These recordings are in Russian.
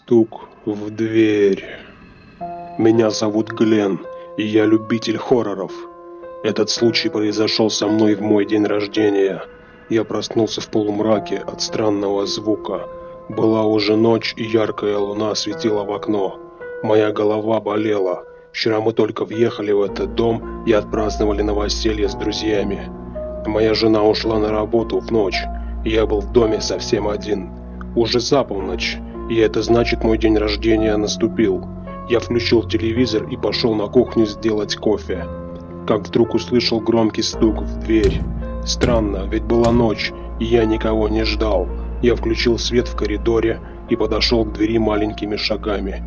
Стук в дверь. Меня зовут Глен, и я любитель хорроров. Этот случай произошел со мной в мой день рождения. Я проснулся в полумраке от странного звука. Была уже ночь, и яркая луна светила в окно. Моя голова болела. Вчера мы только въехали в этот дом и отпраздновали новоселье с друзьями. Моя жена ушла на работу в ночь, и я был в доме совсем один. Уже за полночь, и это значит, мой день рождения наступил. Я включил телевизор и пошел на кухню сделать кофе. Как вдруг услышал громкий стук в дверь. Странно, ведь была ночь, и я никого не ждал. Я включил свет в коридоре и подошел к двери маленькими шагами.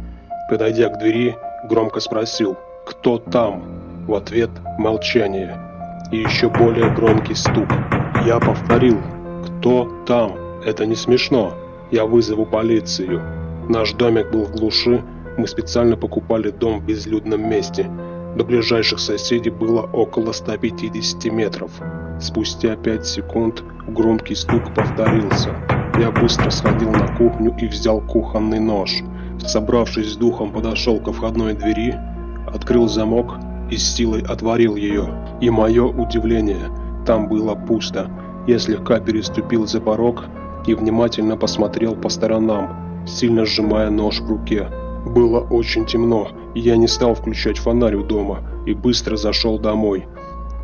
Подойдя к двери, громко спросил: «Кто там?» В ответ молчание. И еще более громкий стук. Я повторил: «Кто там?» Это не смешно. Я вызову полицию. Наш домик был в глуши. Мы специально покупали дом в безлюдном месте. До ближайших соседей было около 150 метров. Спустя 5 секунд громкий стук повторился. Я быстро сходил на кухню и взял кухонный нож. Собравшись с духом, подошел ко входной двери, открыл замок и с силой отворил ее. И мое удивление, там было пусто. Я слегка переступил за порог и внимательно посмотрел по сторонам, сильно сжимая нож в руке. Было очень темно, и я не стал включать фонарь у дома и быстро зашел домой.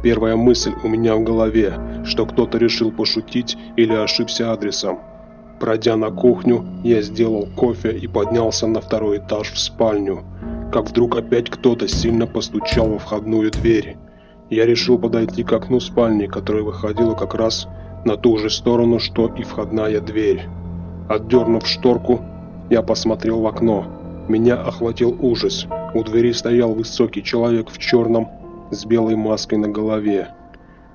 Первая мысль у меня в голове, что кто-то решил пошутить или ошибся адресом. Пройдя на кухню, я сделал кофе и поднялся на второй этаж в спальню. Как вдруг опять кто-то сильно постучал во входную дверь. Я решил подойти к окну спальни, которая выходила как раз на ту же сторону, что и входная дверь. Отдернув шторку, я посмотрел в окно. Меня охватил ужас. У двери стоял высокий человек в черном с белой маской на голове.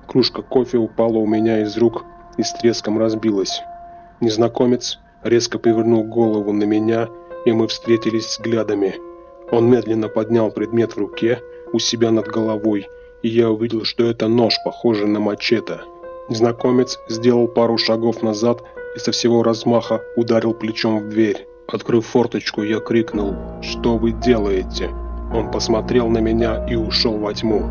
Кружка кофе упала у меня из рук и с треском разбилась. Незнакомец резко повернул голову на меня, и мы встретились взглядами. Он медленно поднял предмет в руке у себя над головой, и я увидел, что это нож, похожий на мачете. Незнакомец сделал пару шагов назад и со всего размаха ударил плечом в дверь. Открыв форточку, я крикнул: «Что вы делаете?» Он посмотрел на меня и ушел во тьму.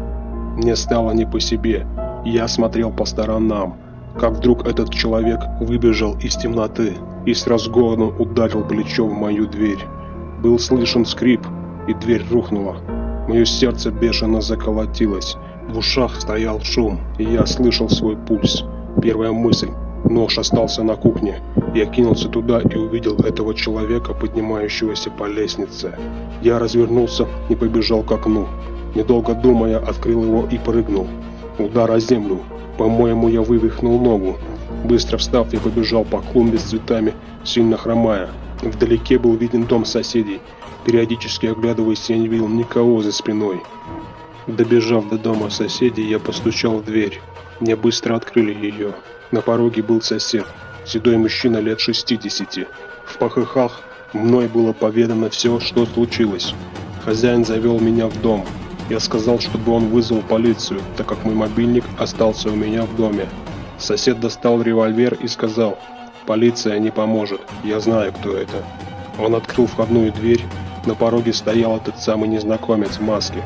Мне стало не по себе, и я смотрел по сторонам. Как вдруг этот человек выбежал из темноты и с разгону ударил плечом в мою дверь. Был слышен скрип, и дверь рухнула. Мое сердце бешено заколотилось, в ушах стоял шум, и я слышал свой пульс. Первая мысль: нож остался на кухне. Я кинулся туда и увидел этого человека, поднимающегося по лестнице. Я развернулся и побежал к окну. Недолго думая, открыл его и прыгнул. Удар о землю. По-моему, я вывихнул ногу. Быстро встав, я побежал по клумбе с цветами, сильно хромая. Вдалеке был виден дом соседей. Периодически оглядываясь, я не видел никого за спиной. Добежав до дома соседей, я постучал в дверь. Мне быстро открыли ее. На пороге был сосед, седой мужчина лет 60. В попыхах мной было поведано все, что случилось. Хозяин завел меня в дом. Я сказал, чтобы он вызвал полицию, так как мой мобильник остался у меня в доме. Сосед достал револьвер и сказал: «Полиция не поможет, я знаю, кто это». Он открыл входную дверь. На пороге стоял этот самый незнакомец в маске.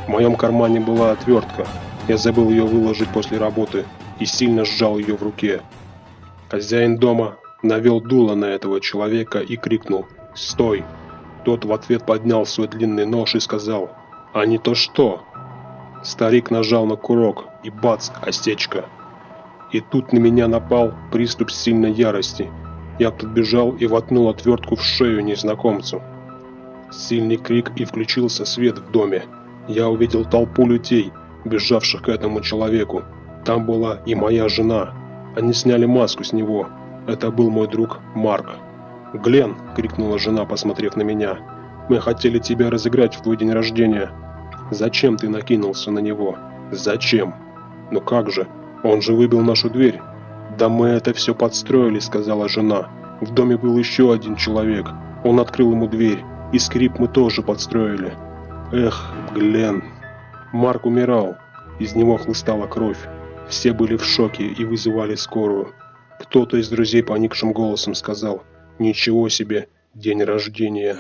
В моем кармане была отвертка. Я забыл ее выложить после работы и сильно сжал ее в руке. Хозяин дома навел дуло на этого человека и крикнул: «Стой!». Тот в ответ поднял свой длинный нож и сказал: «А не то что?». Старик нажал на курок, и бац, осечка. И тут на меня напал приступ сильной ярости. Я подбежал и воткнул отвертку в шею незнакомцу. Сильный крик, и включился свет в доме. Я увидел толпу людей, бежавших к этому человеку. Там была и моя жена. Они сняли маску с него. Это был мой друг Марк. «Глен!» – крикнула жена, посмотрев на меня. «Мы хотели тебя разыграть в твой день рождения». «Зачем ты накинулся на него?» «Зачем?» «Ну как же? Он же выбил нашу дверь». «Да мы это все подстроили», – сказала жена. «В доме был еще один человек. Он открыл ему дверь. И скрип мы тоже подстроили». «Эх, Глен!» Марк умирал. Из него хлыстала кровь. Все были в шоке и вызывали скорую. Кто-то из друзей поникшим голосом сказал: «Ничего себе, день рождения.